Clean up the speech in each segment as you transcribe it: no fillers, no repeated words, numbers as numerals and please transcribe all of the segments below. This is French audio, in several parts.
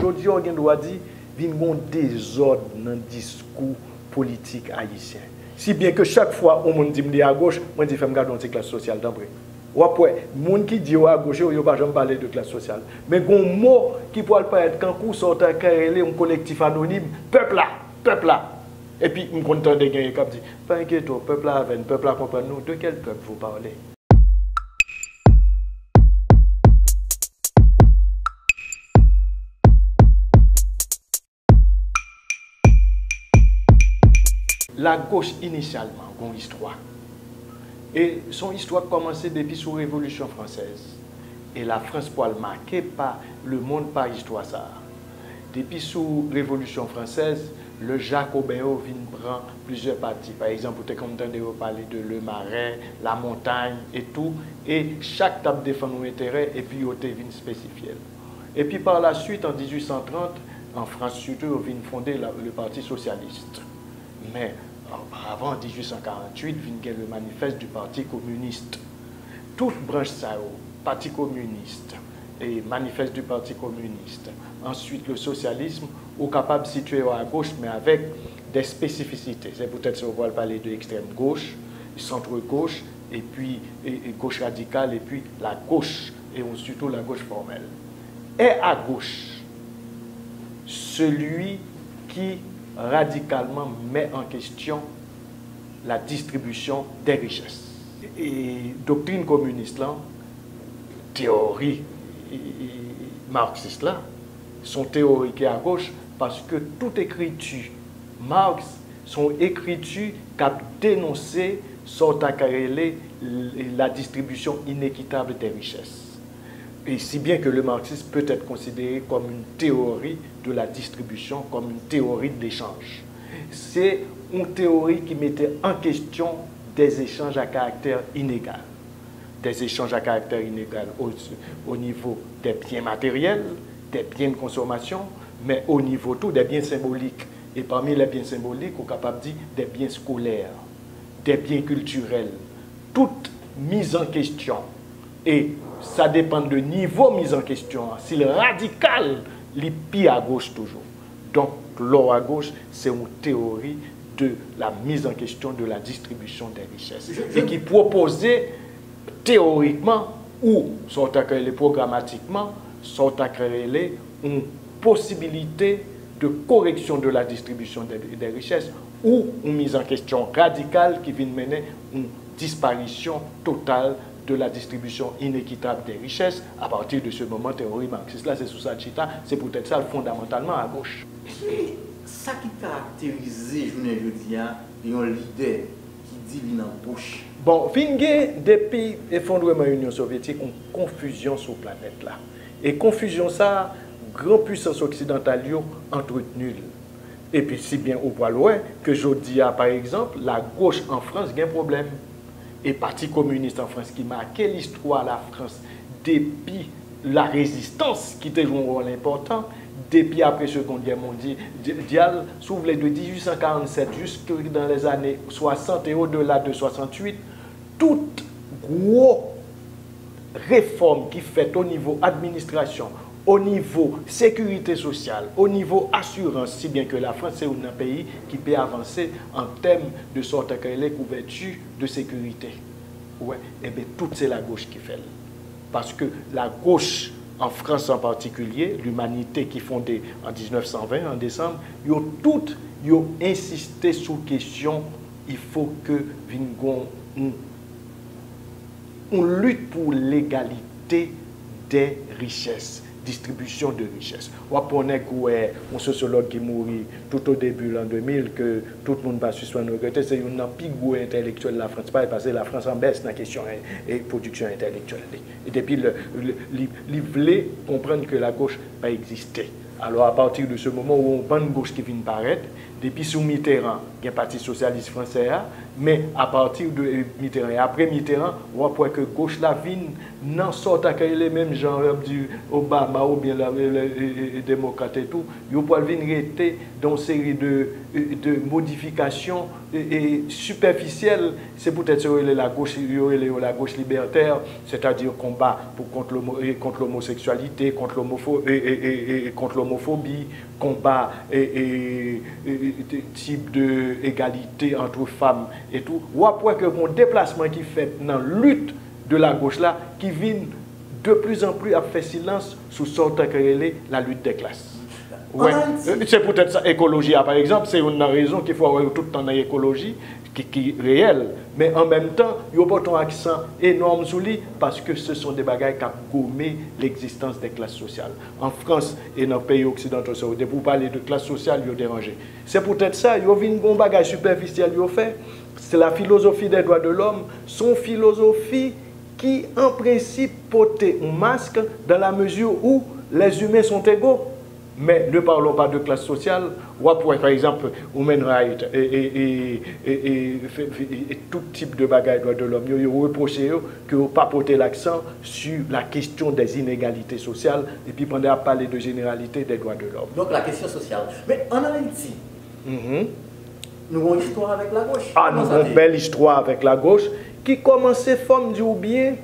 Aujourd'hui, on doit dire qu'il y a un désordre dans le discours politique haïtien. Si bien que chaque fois on me dit à gauche, moi je dis fais garder une classe sociale d'emblée. Après, les gens qui disent à gauche, ils ne vont jamais parler de classe sociale. Mais il y a un mot qui peut pas être quand on sort un collectif anonyme, peuple là, peuple là. Et puis, je suis content de gagner comme dit, pas inquiétez, peuple là, peuple là comprend nous. De quel peuple vous parlez? La gauche, initialement, a une histoire. Et son histoire a commencé depuis sous la Révolution française. Et la France pour le marquer par le monde par histoire ça. Depuis sous la Révolution française, le Jacobin vient prendre plusieurs partis. Par exemple, vous avez parler de Le Marais, la montagne et tout. Et chaque table défend nos intérêts et puis vous vient spécifier. Et puis par la suite, en 1830, en France surtout, vous vient fonder le Parti socialiste. Mais auparavant, en 1848, vient le manifeste du Parti communiste. Toute branche ça, Parti communiste et manifeste du Parti communiste. Ensuite, le socialisme, est capable de situer à gauche, mais avec des spécificités. C'est peut-être si on va parler de l'extrême gauche, centre-gauche, et puis gauche radicale, et puis la gauche, et surtout la gauche formelle. Et à gauche, celui qui radicalement met en question la distribution des richesses. Et doctrine communiste, là, théorie marxiste, là, sont théoriques à gauche parce que toute écriture Marx, son écriture qui a dénoncé la distribution inéquitable des richesses. Et si bien que le marxisme peut être considéré comme une théorie de la distribution, comme une théorie de l'échange. C'est une théorie qui mettait en question des échanges à caractère inégal. Des échanges à caractère inégal au niveau des biens matériels, des biens de consommation, mais au niveau tout des biens symboliques. Et parmi les biens symboliques, on est capable de dire des biens scolaires, des biens culturels, toute mise en question. Et ça dépend de niveau mise en question. Si le radical, il pire à gauche toujours. Donc, l'or à gauche, c'est une théorie de la mise en question de la distribution des richesses. Et qui proposait théoriquement ou sont accréés programmatiquement, sont accréés une possibilité de correction de la distribution des richesses ou une mise en question radicale qui vient mener une disparition totale de la distribution inéquitable des richesses à partir de ce moment théorie marxiste. Là, c'est sous ça, c'est peut-être ça fondamentalement à gauche. Ça qui caractérise, je ne dis pas, un leader qui dit qu'il en bouche. Bon, depuis l'effondrement de l'Union soviétique, une confusion sur la planète là. Et confusion ça, grande puissance occidentale entretenu. Et puis si bien au poil loin que je dis par exemple, la gauche en France a un problème. Et Parti communiste en France qui marquait l'histoire de la France depuis la résistance qui était joué un rôle important, depuis après la Seconde Guerre mondiale, souvenez de 1847 jusque dans les années 60 et au-delà de 68, toute grosse réforme qui fait au niveau administration, au niveau sécurité sociale, au niveau assurance, si bien que la France est un pays qui peut avancer en termes de sorte que les couvertures de sécurité. Ouais, et bien tout c'est la gauche qui fait. Parce que la gauche, en France en particulier, l'humanité qui fondée en 1920, en décembre, ils ont toutes insisté sur la question, il faut que on lutte pour l'égalité des richesses, distribution de richesses. On connaît un sociologue qui mourit tout au début de l'an 2000, que tout le monde va suspendre regretter, c'est un empire intellectuel de la France, parce que la France en baisse dans la question et production intellectuelle. Et depuis, il voulait comprendre que la gauche n'a pas existé. Alors à partir de ce moment où on a une gauche qui vient paraître, depuis sous Mitterrand, il y a un parti socialiste français, mais à partir de Mitterrand et après Mitterrand, on voit que gauche la vient n'en sorte à les mêmes gens du Obama ou bien les démocrates et tout, ils peuvent venir dans une série de modifications superficielles. C'est peut-être la gauche libertaire, c'est-à-dire combat contre l'homosexualité, contre l'homophobie, combat et type d'égalité entre femmes et tout. Ou après que mon déplacement qui fait dans la lutte de la gauche là, qui vient de plus en plus à faire silence sous sorte la lutte des classes. Ouais. C'est peut-être ça, écologie, par exemple, c'est une raison qu'il faut avoir tout le temps dans l'écologie, qui est réelle, mais en même temps, il y a pas un accent énorme sur lui parce que ce sont des bagages qui ont gommé l'existence des classes sociales. En France et dans les pays occidentaux, pour parler de classe sociale, ils ont dérangé. C'est peut-être ça, ils ont vu un bagage superficiel, ils ont fait. C'est la philosophie des droits de l'homme, son philosophie qui, en principe, porte un masque dans la mesure où les humains sont égaux. Mais ne parlons pas de classe sociale. Ou par exemple, human rights et tout type de bagages droits de l'homme. Ils ont reproché que vous pas porté l'accent sur la question des inégalités sociales et puis pendant à parler de généralité des droits de l'homme. Donc la question sociale. Mais en Haïti, nous avons une histoire avec la gauche. Ah, nous avons une belle histoire avec la gauche qui commençait forme du bien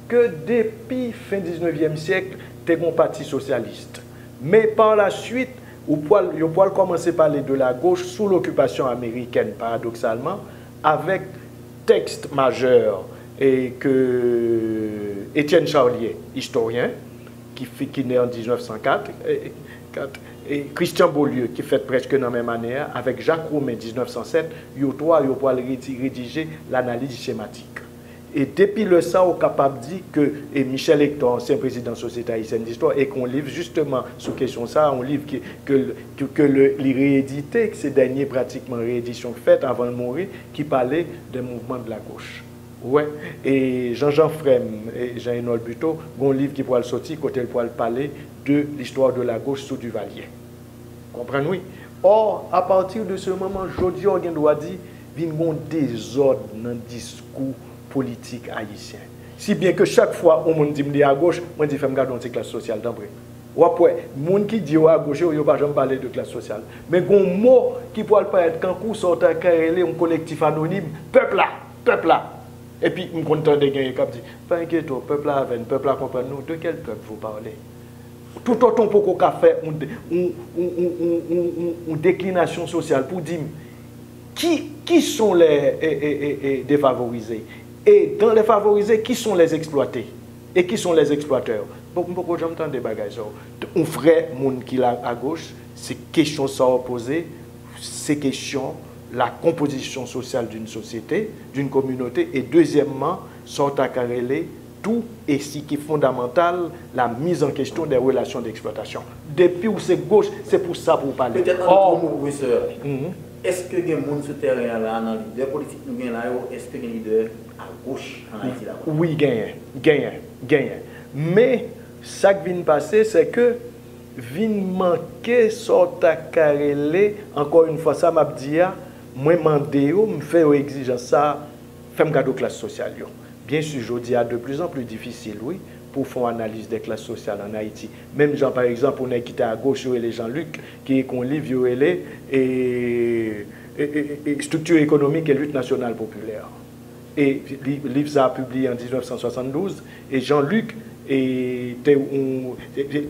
que depuis fin 19e siècle, tu es un parti socialiste. Mais par la suite, on peut commencer à parler de la gauche sous l'occupation américaine, paradoxalement, avec texte majeur et que Étienne Charlier, historien, qui est né en 1904, et Christian Beaulieu, qui fait presque dans la même année, avec Jacques Roumain, 1907, ils ont rédigé l'analyse schématique. Et depuis le ça, on est capable de dire que Michel Hector, ancien président de la Société haïtienne d'histoire, et qu'on livre justement sur question ça, un livre que les réédité, que ces derniers pratiquement rééditions faites avant de mourir, qui parlait des mouvements de la gauche. Ouais. Et Jean-Jean Frem et Jean-Enol Buteau, un livre qui pourra sortir, côté pourra parler de l'histoire de la gauche sous Duvalier. Comprenez-vous? Or, à partir de ce moment, aujourd'hui, on doit dire qu'il y a un désordre dans le discours politique haïtien. Si bien que chaque fois on me dit à gauche, on dit femme garder une classe sociale d'emblée. Ou après, moun qui dit à gauche, il pas jamais parler de classe sociale. Mais un mot qui pourrait pas être quand coup sort à carrelé un collectif anonyme, peuple là. Et puis on content de gagner cap dit, pas inquiétez-vous, peuple là avec peuple là comprend nous de quel peuple vous parlez. Tout autant pour qu'on faire une déclination sociale pour dire qui sont les défavorisés. Et dans les favorisés, qui sont les exploités? Et qui sont les exploiteurs? Beaucoup j'entends des bagages. Un vrai monde qui est à gauche, c'est question sans opposer, c'est question la composition sociale d'une société, d'une communauté, et deuxièmement, sont à carreler tout et ce qui est fondamental, la mise en question des relations d'exploitation. Depuis où c'est gauche, c'est pour ça pour parler. Peut-être un mot, professeur. Est-ce que les gens sur le terrain là, dans les leaders politiques, est-ce que les leaders à gauche en Haïti là? Oui, gagnent. Mais ça qui vient passer, c'est que vient manquer sorte à carreler, encore une fois, ça m'a dit, moi mandé, me faire exigence ça, faire cadeau classe sociale. Bien sûr, je dis, de plus en plus difficile, oui, pour faire une analyse des classes sociales en Haïti. Même gens, par exemple, on est quitté à gauche, les Jean-Luc, qui est qu'on livre, et structure économique et lutte nationale populaire. Et le livre ça a publié en 1972, et Jean-Luc était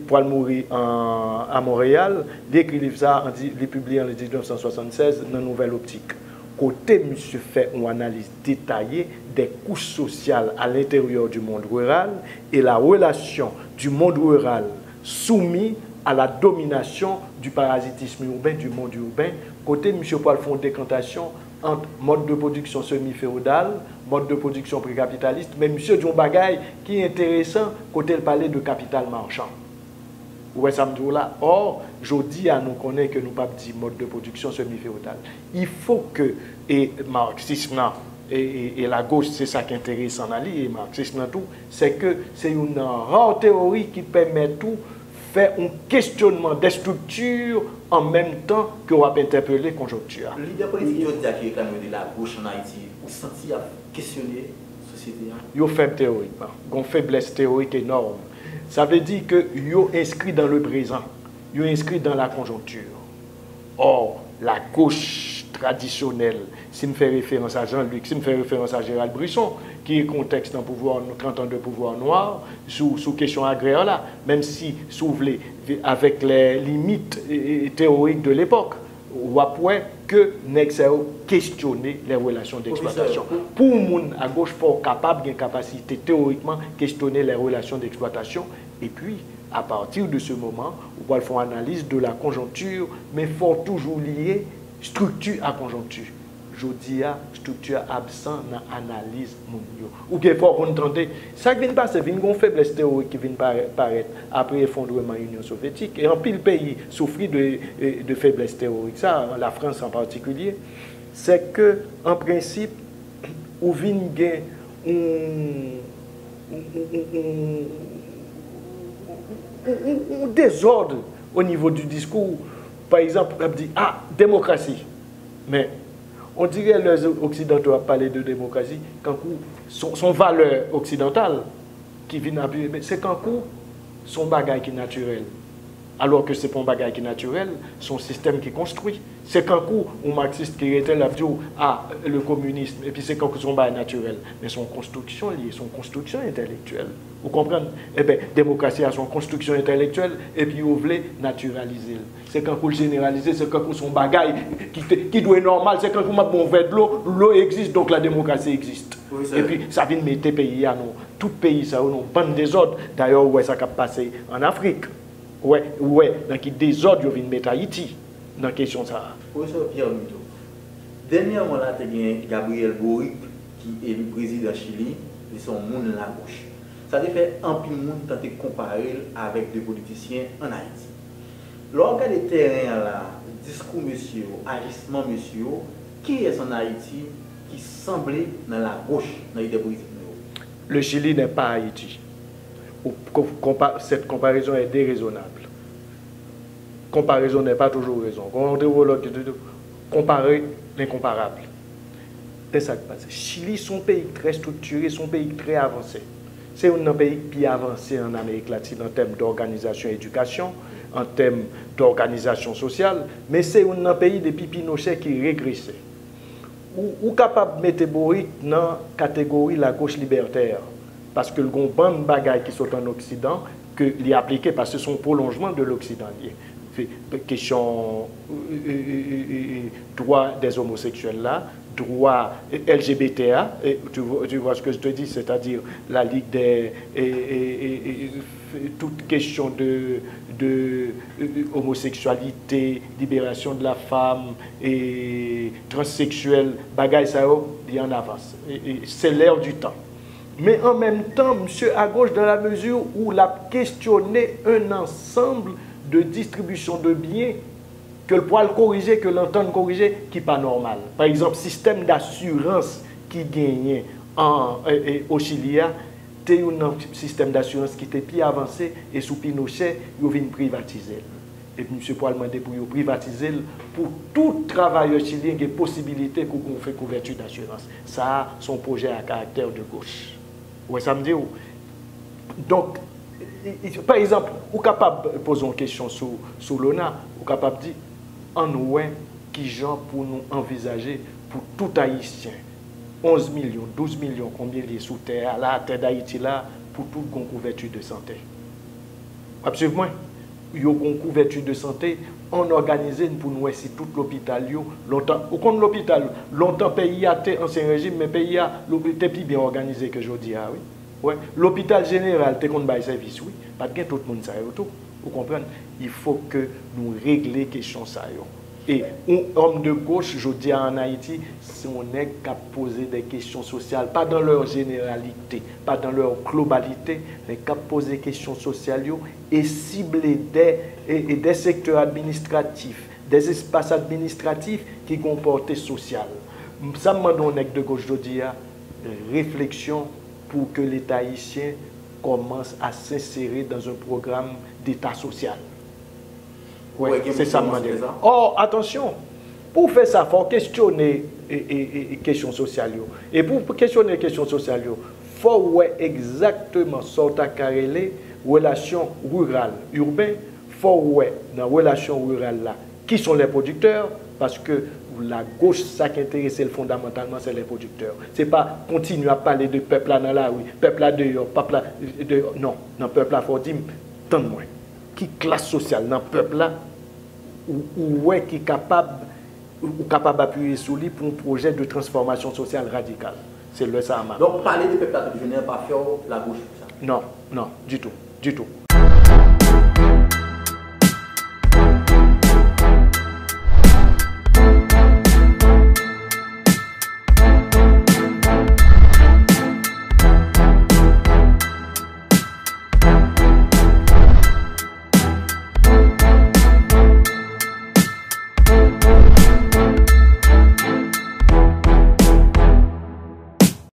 pour mourir à Montréal, dès qu'il livre ça, il publié en 1976 dans Nouvelle Optique. Côté monsieur fait une analyse détaillée des couches sociales à l'intérieur du monde rural et la relation du monde rural soumis à la domination du parasitisme urbain, du monde urbain. Côté monsieur Paul font décantation entre mode de production semi-féodal, mode de production précapitaliste, mais monsieur John Bagay qui est intéressant côté le parler de capital marchand. Ouais, ça me dit là. Or, je dis à nous connaître que nous pas dit mode de production semi-féodal. Il faut que et marxisme et la gauche, c'est ça qui est intéressant dans et marxisme tout, c'est que c'est une rare théorie qui permet tout faire un questionnement des structures en même temps que on va interpeller conjoncture. Le leader politique qui réclame de la gauche en Haïti, vous sentez à questionner la société? Ils ont fait théoriquement, une faiblesse théorique énorme. Ça veut dire que yo inscrit dans le présent, yo inscrit dans la conjoncture. Or, la gauche traditionnel, si me fait référence à Jean-Luc, si me fait référence à Gérald Brisson, qui est contexte dans pouvoir 30 ans de pouvoir noir, sous question agraire là, même si avec les limites théoriques de l'époque, on voit que Nexeo questionner les relations d'exploitation. Pour moun à gauche, faut capable d'une capacité théoriquement questionner les relations d'exploitation. Et puis, à partir de ce moment, on va faire une analyse de la conjoncture, mais il faut toujours lier structure à conjoncture. Je dis à structure absent dans l'analyse mondiale. Ou bien il faut qu'on tente. Ça qui vient passer, c'est une faiblesse théorique qui vient paraître après l'effondrement de l'Union soviétique. Et en pile pays souffrit de faiblesse théorique. Ça, la France en particulier. C'est que, en principe, on vient un désordre au niveau du discours. Par exemple, on dit, ah, démocratie. Mais on dirait que les Occidentaux ont parlé de démocratie quand son valeur occidentale qui vient appuyer, c'est quand son bagage qui est naturel. Alors que ce n'est pas un bagage qui est naturel, son système qui est construit. C'est quand un marxiste qui était là, dit, ah, le communisme, et puis c'est quand son bagage naturel. Mais son construction liée, son construction intellectuelle. Vous comprenez? Eh bien, démocratie a son construction intellectuelle, et puis vous voulez naturaliser. C'est quand vous généralisez, c'est quand son bagage qui doit être normal, c'est quand vous avez bon verre de l'eau, l'eau existe, donc la démocratie existe. Oui, et puis ça vient de mettre les pays à nous. Tout pays, ça a une bande désordre. D'ailleurs, ouais, ça a passé en Afrique. Ouais, dans qui désordre, ils viennent mettre Haïti dans la question de ça. Professeur Pierre Mito, dernièrement, là, il y a Gabriel Boric, qui est le président Chili, et son monde de la gauche. Ça a fait un peu de monde tenter de comparer avec des politiciens en Haïti. Lorsqu'il y a des terrains là, discours monsieur, agissement monsieur, qui est en Haïti qui semblait dans la gauche dans l'idée politique? Le Chili n'est pas Haïti. Cette comparaison est déraisonnable. Comparaison n'est pas toujours raison. Comparer l'incomparable. C'est ça qui passe. Chili, son pays très structuré, son pays très avancé. C'est un pays qui a avancé en Amérique latine en termes d'organisation et d'éducation, en termes d'organisation sociale, mais c'est un pays depuis Pinochet qui régressait. Ou capable de mettre Boric dans la catégorie la gauche libertaire. Parce que le bon de bagaille qui sont en Occident, que l'y appliqué parce que c'est son prolongement de l'Occident. Question droit des homosexuels là, droit LGBTA, tu vois ce que je te dis, c'est-à-dire la Ligue des... toute question de homosexualité, libération de la femme et transsexuelle, bagaille ça y en avance. C'est l'ère du temps. Mais en même temps, monsieur à gauche, dans la mesure où il a questionné un ensemble de distribution de biens que le poil corriger, que l'entendre corriger, qui n'est pas normal. Par exemple, système d'assurance qui gagnait au Chili, c'était un système d'assurance qui était plus avancé et sous Pinochet, il vient privatiser. Et puis, M. Poil demandé pour privatiser pour tout travailleur chilien qui a possibilité qu'on fait couverture d'assurance. Ça a son projet à caractère de gauche. Ouais, ça me dit où? Donc, par exemple, vous êtes capable de poser une question sur l'ONA, vous êtes capable de dire, en nous, qui gens pour nous envisager pour tout Haïtien, 11 millions, 12 millions, combien il y a sous terre, à la terre d'Haïti là, pour toute couverture de santé. Absolument. Il y a une couverture de santé, on organise pour nous si tout l'hôpital, longtemps, au compte l'hôpital, longtemps pays a été ancien régime, mais pays a été plus bien organisé que je dis, oui. Ouais. L'hôpital général, tu as un service, oui. Pas de tout le monde, ça tout. Vous comprenez? Il faut que nous réglions les questions. Et un homme de gauche, je dis en Haïti, si on est qu'à poser des questions sociales, pas dans leur généralité, pas dans leur globalité, mais qu'à poser des questions sociales et cibler des secteurs administratifs, des espaces administratifs qui ont portée sociale. Ça me demande de gauche, je dis, réflexion pour que l'État haïtien commence à s'insérer dans un programme d'État social. Oui, c'est ça. Or, attention, pour faire ça, il faut questionner les questions sociales. Et pour questionner les questions sociales, il faut voir exactement ce qu'est les relations rurales, urbaines. Il faut voir dans les relations rurales, là, qui sont les producteurs, Parce que la gauche, ça qui intéresse fondamentalement, c'est les producteurs. Ce n'est pas continuer à parler de peuple là dans la rue, peuple là dehors, peuple là dehors. Non, dans le peuple là, il faut dire, tant de moins. Qui classe sociale dans le peuple là, ou est qui est capable d'appuyer sur lui pour un projet de transformation sociale radicale. C'est le ça. Donc, parler de peuple là, je n'ai pas fait la gauche pour ça. Non, non, du tout, du tout.